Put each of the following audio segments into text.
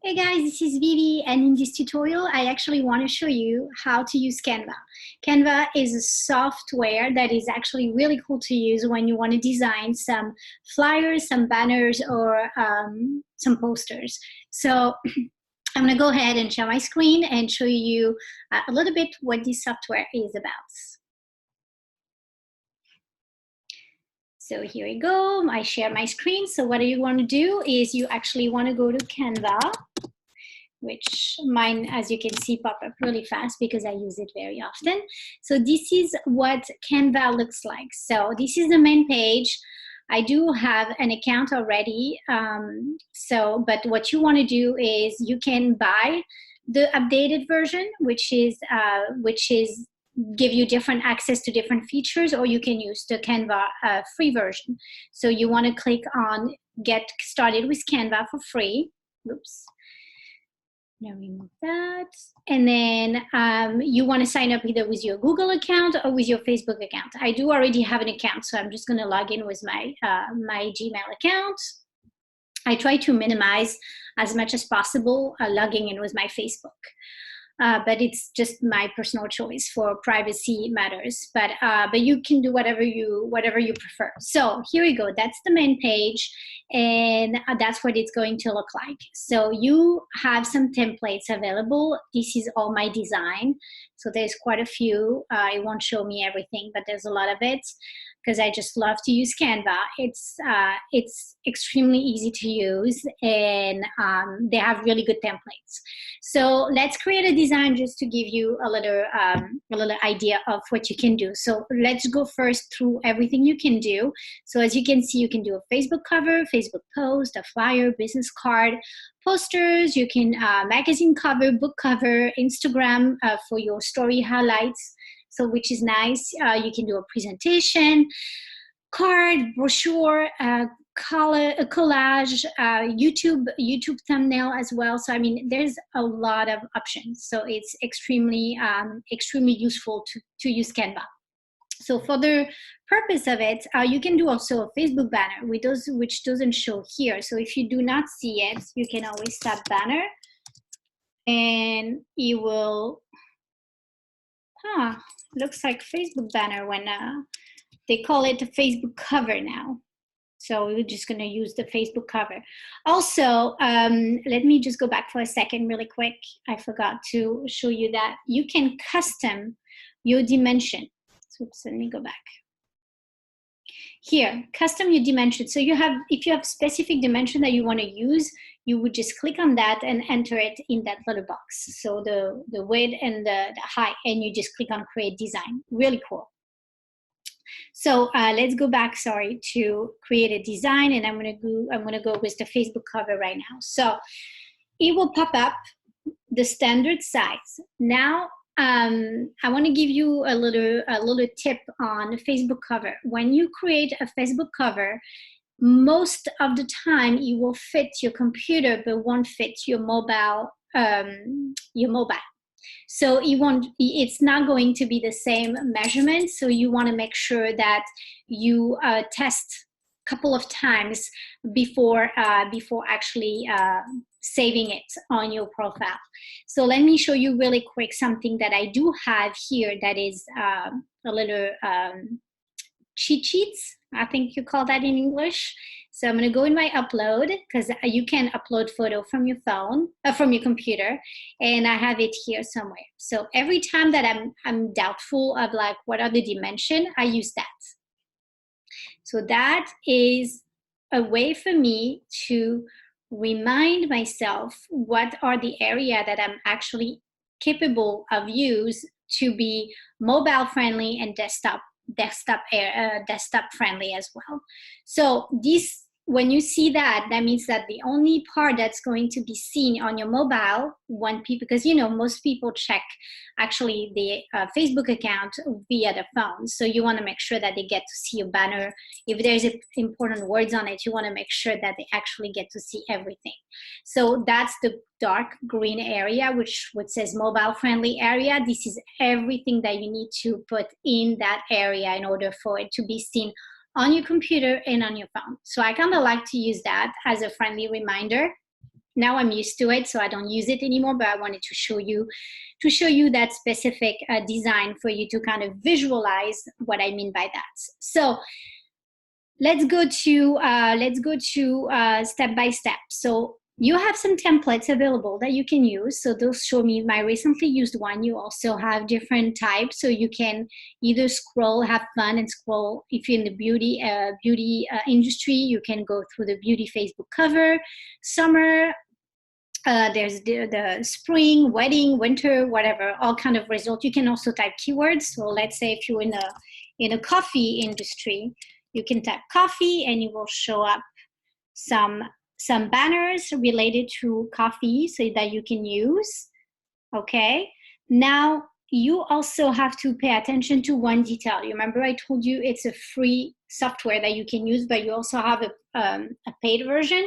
Hey guys, this is Vivi, and in this tutorial I actually want to show you how to use Canva. Canva is a software that is actually really cool to use when you want to design some flyers, some banners, or some posters. So I'm going to go ahead and share my screen and show you a little bit what this software is about. So here we go, I share my screen. So what you want to do is you actually want to go to Canva, which mine, as you can see, pop up really fast because I use it very often. So this is what Canva looks like. So this is the main page. I do have an account already. But what you want to do is you can buy the updated version, which is give you different access to different features, or you can use the Canva free version. So you want to click on Get Started with Canva for free. Oops. Now remove that. And then you want to sign up either with your Google account or with your Facebook account. I do already have an account, so I'm just going to log in with my Gmail account. I try to minimize as much as possible logging in with my Facebook. But it's just my personal choice for privacy matters. But you can do whatever you prefer. So here we go. That's the main page, and that's what it's going to look like. So you have some templates available. This is all my design. So there's quite a few. It won't show me everything, but there's a lot of it because I just love to use Canva. It's extremely easy to use, and they have really good templates. So let's create a design just to give you a little idea of what you can do. So let's go first through everything you can do. So as you can see, you can do a Facebook cover, Facebook post, a flyer, business card, posters. You can magazine cover, book cover, Instagram for your story highlights. So which is nice. You can do a presentation, card, brochure, collage, YouTube thumbnail as well. So I mean, there's a lot of options. So it's extremely useful to use Canva. So for the purpose of it, you can do also a Facebook banner which doesn't show here. So if you do not see it, you can always tap banner, and you will. Looks like Facebook banner when they call it a Facebook cover now. So we're just going to use the Facebook cover. Also, let me just go back for a second really quick. I forgot to show you that you can custom your dimension. Oops, let me go back. Here, custom your dimension. So if you have specific dimension that you want to use, you would just click on that and enter it in that little box. So the width and the height, and you just click on create design. Really cool. So let's go back, to create a design, and I'm gonna go with the Facebook cover right now. So it will pop up the standard size. Now I want to give you a little tip on Facebook cover. When you create a Facebook cover, most of the time it will fit your computer but won't fit your mobile. So it's not going to be the same measurement. So you want to make sure that you test a couple of times before actually saving it on your profile. So let me show you really quick something that I do have here that is a little cheat sheets, I think you call that in English. So I'm going to go in my upload, because you can upload photo from your phone, from your computer, and I have it here somewhere. So every time that I'm doubtful of like what are the dimension, I use that. So that is a way for me to remind myself what are the area that I'm actually capable of use to be mobile friendly and desktop friendly as well. So this, when you see that, that means that the only part that's going to be seen on your mobile when people, because most people check actually the Facebook account via the phone. So you want to make sure that they get to see your banner. If there's important words on it, you want to make sure that they actually get to see everything. So that's the dark green area, which says mobile friendly area. This is everything that you need to put in that area in order for it to be seen on your computer and on your phone. So I kind of like to use that as a friendly reminder. Now I'm used to it, so I don't use it anymore, but I wanted to show you that specific design for you to kind of visualize what I mean by that. So let's go to step by step. So you have some templates available that you can use. So those show me my recently used one. You also have different types, so you can either scroll, have fun and scroll. If you're in the beauty industry, you can go through the beauty Facebook cover, summer, there's the spring, wedding, winter, whatever, all kind of results. You can also type keywords. So let's say if you're in a coffee industry, you can type coffee and it will show up some banners related to coffee so that you can use. Okay. Now you also have to pay attention to one detail. You remember I told you it's a free software that you can use, but you also have a paid version.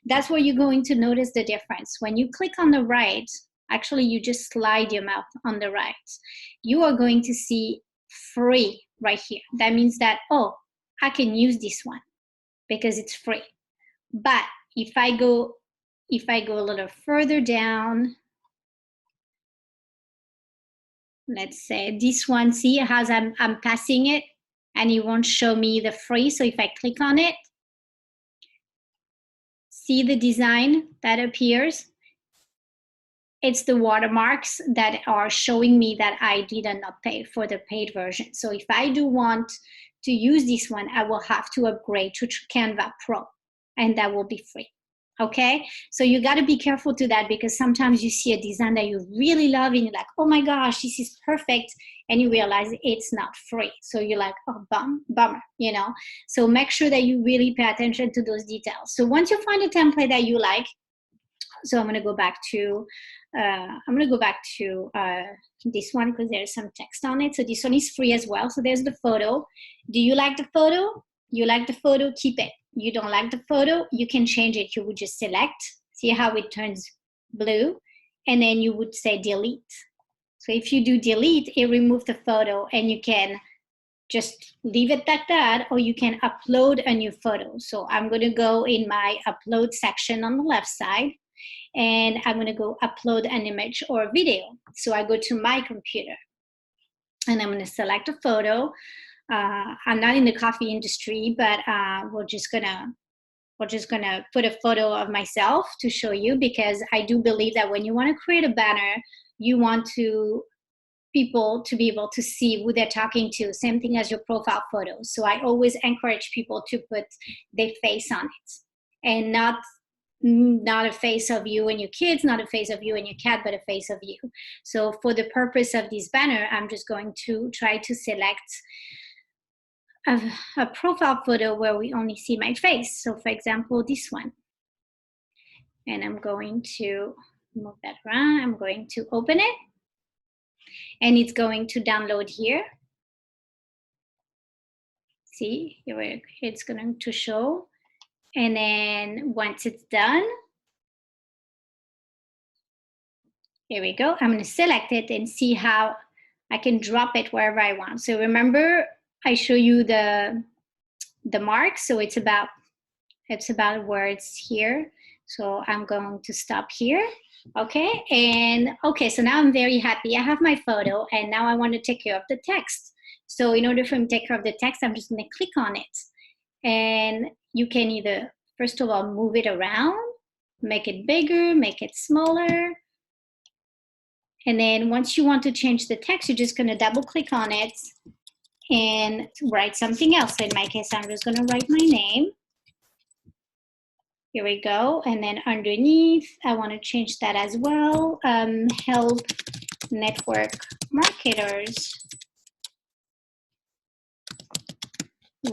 That's where you're going to notice the difference. When you click on the right, actually you just slide your mouse on the right, you are going to see free right here. That means that, oh, I can use this one because it's free. But if I go a little further down, let's say this one, see how I'm passing it and it won't show me the free. So if I click on it, see the design that appears? It's the watermarks that are showing me that I did not pay for the paid version. So if I do want to use this one, I will have to upgrade to Canva Pro, and that will be free. Okay, so you got to be careful to that, because sometimes you see a design that you really love and you're like, oh my gosh, this is perfect, and you realize it's not free. So you're like, oh, bummer, you know. So make sure that you really pay attention to those details. So once you find a template that you like, so I'm going to go back to this one because there's some text on it. So this one is free as well. So there's the photo. Do you like the photo? You like the photo, keep it. You don't like the photo, you can change it. You would just select, see how it turns blue, and then you would say delete. So if you do delete, it removes the photo, and you can just leave it like that, or you can upload a new photo. So I'm going to go in my upload section on the left side, and I'm going to go upload an image or a video. So I go to my computer and I'm going to select a photo. I'm not in the coffee industry, but we're just gonna put a photo of myself to show you, because I do believe that when you want to create a banner, you want people to be able to see who they're talking to. Same thing as your profile photo. So I always encourage people to put their face on it, and not a face of you and your kids, not a face of you and your cat, but a face of you. So for the purpose of this banner, I'm just going to try to select a profile photo where we only see my face. So for example, this one. And I'm going to move that around. I'm going to open it, and it's going to download here. See, here it's going to show. And then once it's done, here we go. I'm going to select it and see how I can drop it wherever I want. So remember, I show you the mark. So it's about where it's here. So I'm going to stop here. Okay, and okay, so now I'm very happy. I have my photo, and now I want to take care of the text. So in order for me to take care of the text, I'm just going to click on it. And you can either, first of all, move it around, make it bigger, make it smaller. And then once you want to change the text, you're just going to double click on it and write something else. In my case, I'm just going to write my name. Here we go. And then underneath, I want to change that as well. Help network marketers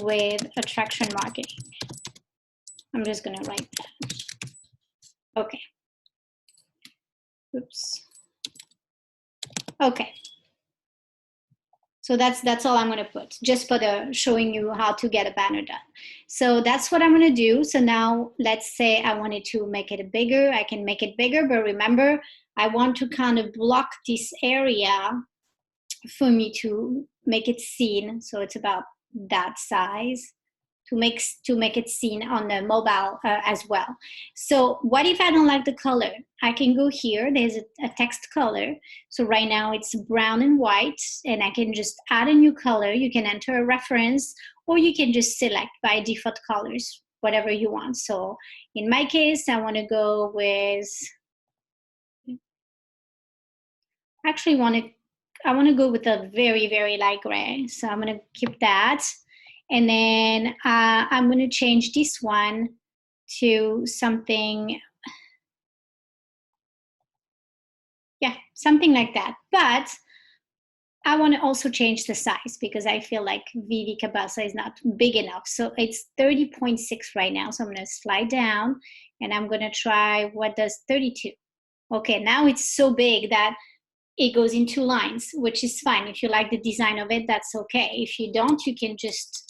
with attraction marketing. I'm just going to write that. Okay. Oops. Okay. So that's all I'm going to put, just for the showing you how to get a banner done. So that's what I'm going to do. So now let's say I wanted to make it bigger. I can make it bigger, but remember, I want to kind of block this area for me to make it seen. So it's about that size. make it seen on the mobile as well. So what if I don't like the color? I can go here, there's a text color. So right now it's brown and white, and I can just add a new color. You can enter a reference, or you can just select by default colors, whatever you want. So in my case, I want to go with, I want to go with a very, very light gray. So I'm going to keep that. And then I'm going to change this one to something, yeah, something like that. But I want to also change the size because I feel like Vivi Cabasa is not big enough. So it's 30.6 right now. So I'm going to slide down and I'm going to try, what does 32? Okay, now it's so big that it goes in 2 lines, which is fine. If you like the design of it, that's okay. If you don't, you can just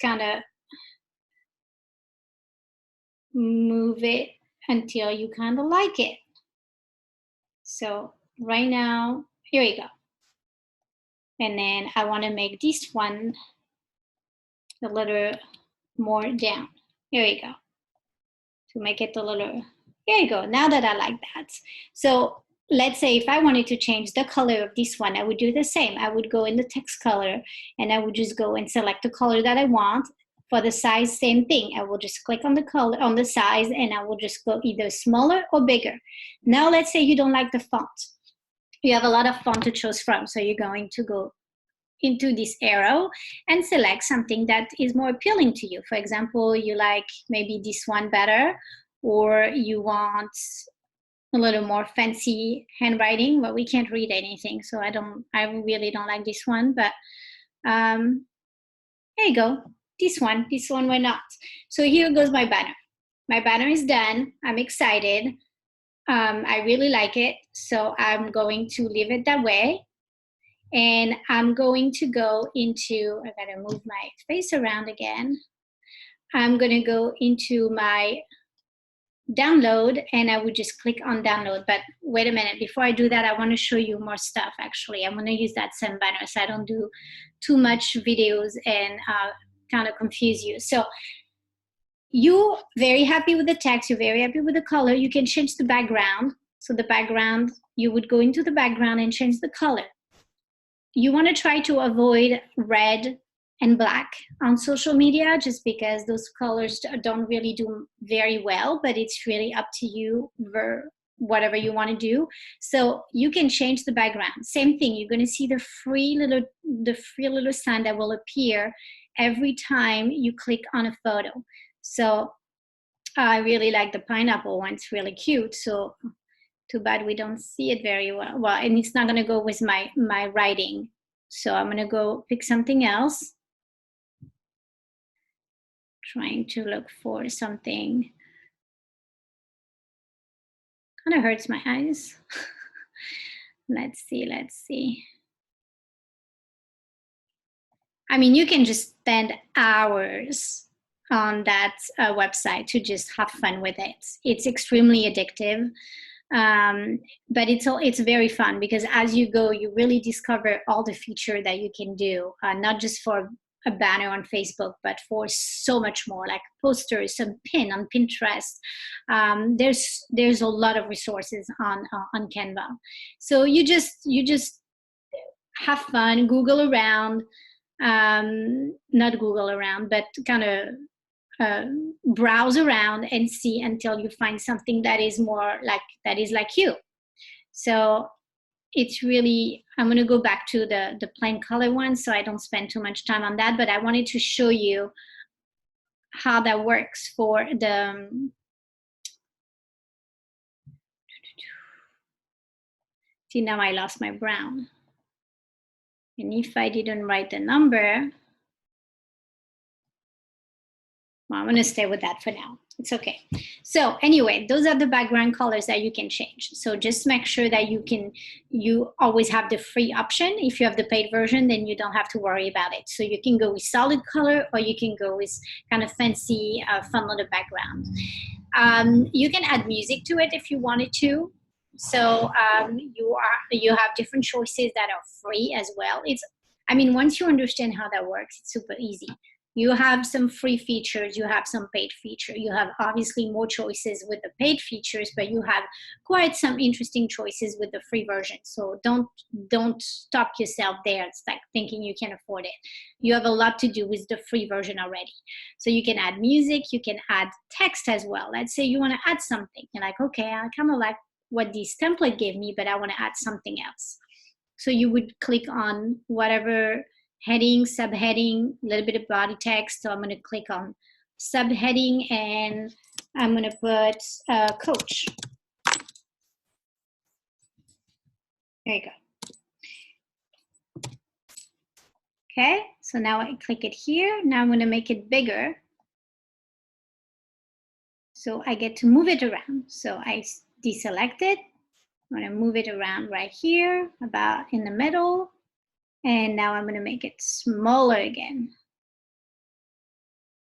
kind of move it until you kind of like it. So right now, here we go. And then I want to make this one a little more down. Here we go. To make it a little, here you go. Now that I like that. So let's say if I wanted to change the color of this one, I would do the same. I would go in the text color and I would just go and select the color that I want. For the size, same thing. I will just click on the color, on the size, and I will just go either smaller or bigger. Now let's say you don't like the font. You have a lot of font to choose from. So you're going to go into this arrow and select something that is more appealing to you. For example, you like maybe this one better, or you want a little more fancy handwriting, but we can't read anything. So I really don't like this one, but there you go. This one, why not? So here goes my banner. My banner is done. I'm excited. I really like it. So I'm going to leave it that way. And I'm going to go into, I gotta move my face around again. I'm gonna go into my download and I would just click on download. But wait a minute, before I do that, I wanna show you more stuff actually. I'm gonna use that same banner so I don't do too much videos and kind of confuse you. So you're very happy with the text, you're very happy with the color, you can change the background. So the background, you would go into the background and change the color. You want to try to avoid red and black on social media just because those colors don't really do very well, but it's really up to you whatever you want to do. So you can change the background. Same thing, you're going to see the free little sign that will appear every time you click on a photo. So I really like the pineapple one, it's really cute. So too bad we don't see it very well. Well, and it's not going to go with my writing. So I'm going to go pick something else. Trying to look for something. Kind of hurts my eyes. Let's see. I mean, you can just spend hours on that website to just have fun with it. It's extremely addictive. But it's very fun because as you go, you really discover all the feature that you can do, not just for a banner on Facebook, but for so much more, like posters, some pin on Pinterest. There's a lot of resources on Canva. So you just have fun, Google around, not Google around, but kind of browse around and see until you find something that is more like you. So it's really, I'm going to go back to the plain color one so I don't spend too much time on that, but I wanted to show you how that works for the see, now I lost my brown, and if I didn't write the number, well, I'm going to stay with that for now. It's okay. So anyway, those are the background colors that you can change. So just make sure that you always have the free option. If you have the paid version, then you don't have to worry about it. So you can go with solid color, or you can go with kind of fancy, fun little background. You can add music to it if you wanted to. So you have different choices that are free as well. I mean, once you understand how that works, it's super easy. You have some free features, you have some paid feature. You have obviously more choices with the paid features, but you have quite some interesting choices with the free version. So don't stop yourself there. It's like thinking you can afford it. You have a lot to do with the free version already. So you can add music, you can add text as well. Let's say you want to add something. You're like, okay, I kind of like what this template gave me, but I want to add something else. So you would click on whatever heading, subheading, a little bit of body text. So I'm going to click on subheading and I'm going to put coach. There you go. Okay, so now I click it here. Now I'm going to make it bigger. So I get to move it around. So I deselect it. I'm going to move it around right here, about in the middle. And now I'm going to make it smaller again.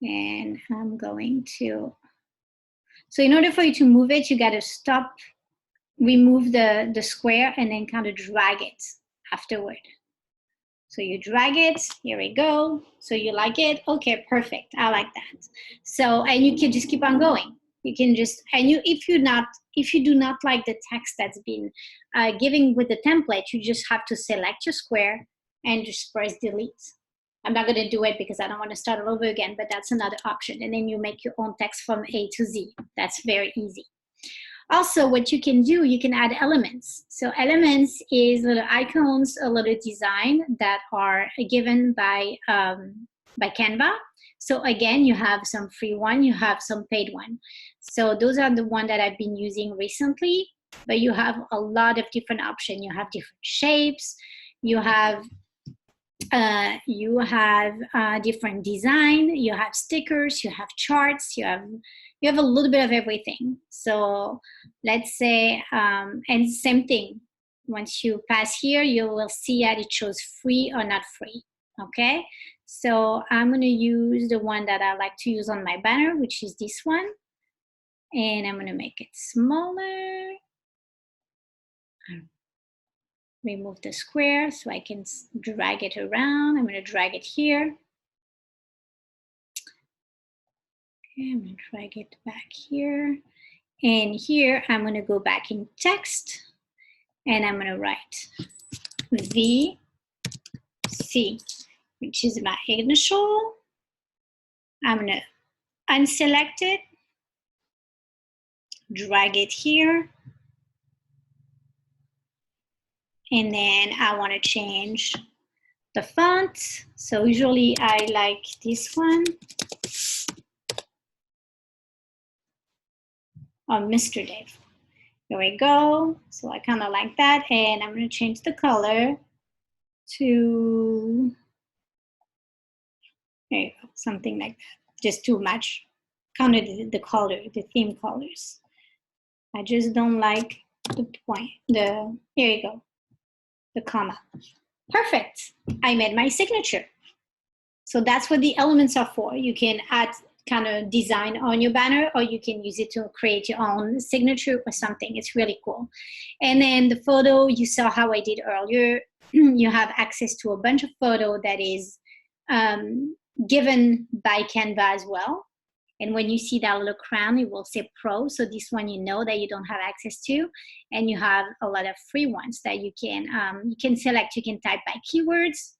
And I'm going to, so in order for you to move it, you got to stop, remove the square, and then kind of drag it afterward. So you drag it, here we go. So you like it? Okay, perfect, I like that. So, and you can just keep on going. You can just, and if you do not like the text that's been given with the template, you just have to select your square and just press delete. I'm not going to do it because I don't want to start all over again, but that's another option. And then you make your own text from A to Z. That's very easy. Also, what you can do, you can add elements. So elements is little icons, a little design that are given by Canva. So again, you have some free one, you have some paid one. So those are the one that I've been using recently, but you have a lot of different options. You have different shapes, you have different design, you have stickers, you have charts, you have a little bit of everything. So let's say, and same thing, once you pass here, you will see that it shows free or not free, okay? So I'm gonna use the one that I like to use on my banner, which is this one. And I'm gonna make it smaller. Remove the square so I can drag it around. I'm going to drag it here. Okay, I'm going to drag it back here. And here I'm going to go back in text and I'm going to write VC, which is my initial. I'm going to unselect it, drag it here. And then I want to change the font. So usually I like this one. Or Mr. Dave. There we go. So I kind of like that. And I'm going to change the color to, there you go, something like that. Just to match kind of the color, the theme colors. I just don't like the point, here you go, the comma. Perfect. I made my signature. So that's what the elements are for. You can add kind of design on your banner, or you can use it to create your own signature or something. It's really cool. And then the photo, you saw how I did earlier. You have access to a bunch of photo that is given by Canva as well. And when you see that little crown, it will say Pro. So this one you know that you don't have access to. And you have a lot of free ones that you can select. You can type by keywords.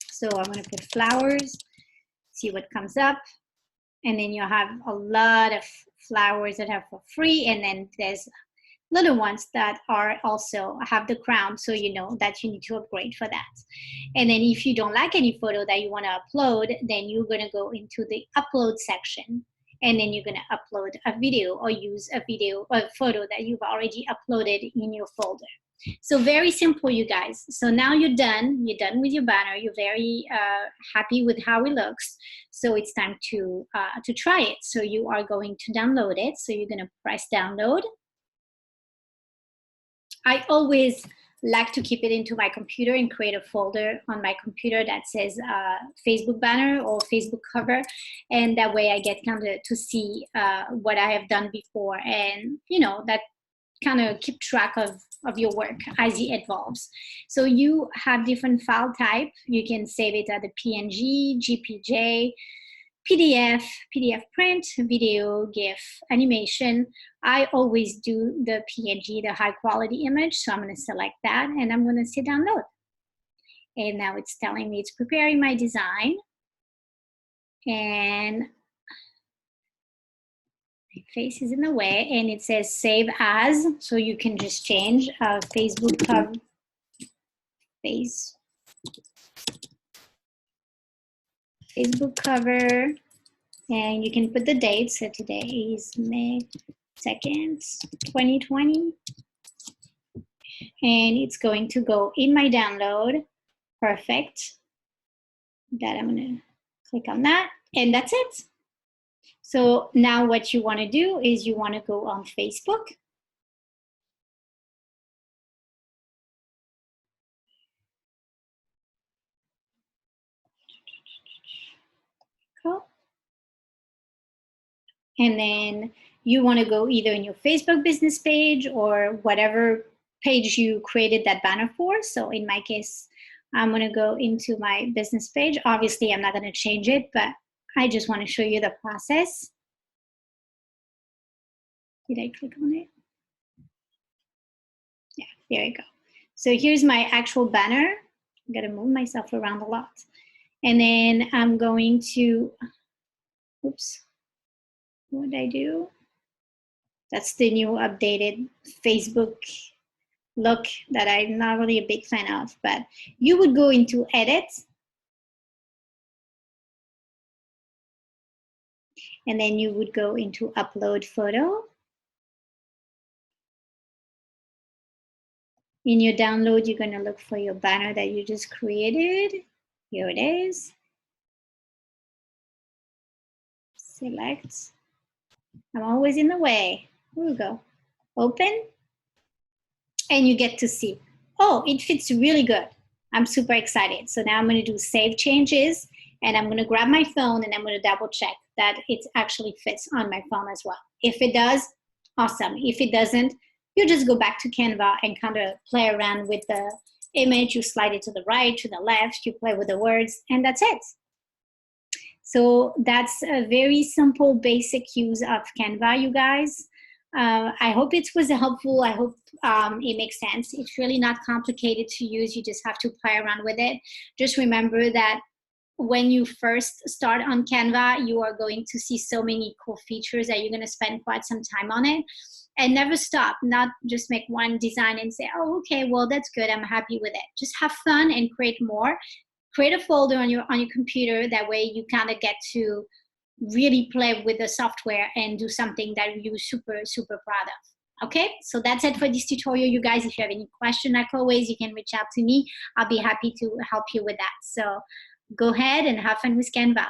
So I'm going to put flowers, see what comes up. And then you have a lot of flowers that are for free. And then there's little ones that are also have the crown. So you know that you need to upgrade for that. And then if you don't like any photo that you want to upload, then you're going to go into the upload section. And then you're going to upload a video or use a video or a photo that you've already uploaded in your folder. So very simple, you guys. So now you're done. You're done with your banner. You're very happy with how it looks. So it's time to try it. So you are going to download it. So you're going to press download. I always like to keep it into my computer and create a folder on my computer that says Facebook banner or Facebook cover. And that way I get kind of to see what I have done before. And, you know, that kind of keep track of your work as it evolves. So you have different file type. You can save it as a PNG, GPJ, PDF, PDF print, video, GIF, animation. I always do the PNG, the high quality image. So I'm going to select that and I'm going to say download. And now it's telling me it's preparing my design. And my face is in the way, and it says save as, so you can just change Facebook cover, Facebook cover, and you can put the date. So today is May 2nd, 2020. And it's going to go in my download. Perfect. That I'm gonna click on that, and that's it. So now what you wanna do is you wanna go on Facebook. Cool. And then you want to go either in your Facebook business page or whatever page you created that banner for. So in my case, I'm going to go into my business page. Obviously, I'm not going to change it, but I just want to show you the process. Did I click on it? Yeah, there you go. So here's my actual banner. I'm going to move myself around a lot. And then I'm going to, oops, what did I do? That's the new updated Facebook look that I'm not really a big fan of, but you would go into edit, and then you would go into upload photo. In your download, you're gonna look for your banner that you just created. Here it is. Select. I'm always in the way. Here we go. Open. And you get to see, oh, it fits really good. I'm super excited. So now I'm gonna do save changes, and I'm gonna grab my phone and I'm gonna double check that it actually fits on my phone as well. If it does, awesome. If it doesn't, you just go back to Canva and kind of play around with the image. You slide it to the right, to the left, you play with the words, and that's it. So that's a very simple, basic use of Canva, you guys. I hope it was helpful. I hope it makes sense. It's really not complicated to use. You just have to play around with it. Just remember that when you first start on Canva, you are going to see so many cool features that you're going to spend quite some time on it. And never stop. Not just make one design and say, oh, okay, well, that's good. I'm happy with it. Just have fun and create more. Create a folder on your computer. That way you kind of get to really play with the software and do something that you're super, super proud of. Okay, so that's it for this tutorial, you guys. If you have any question, like always, you can reach out to me. I'll be happy to help you with that. So go ahead and have fun with Canva.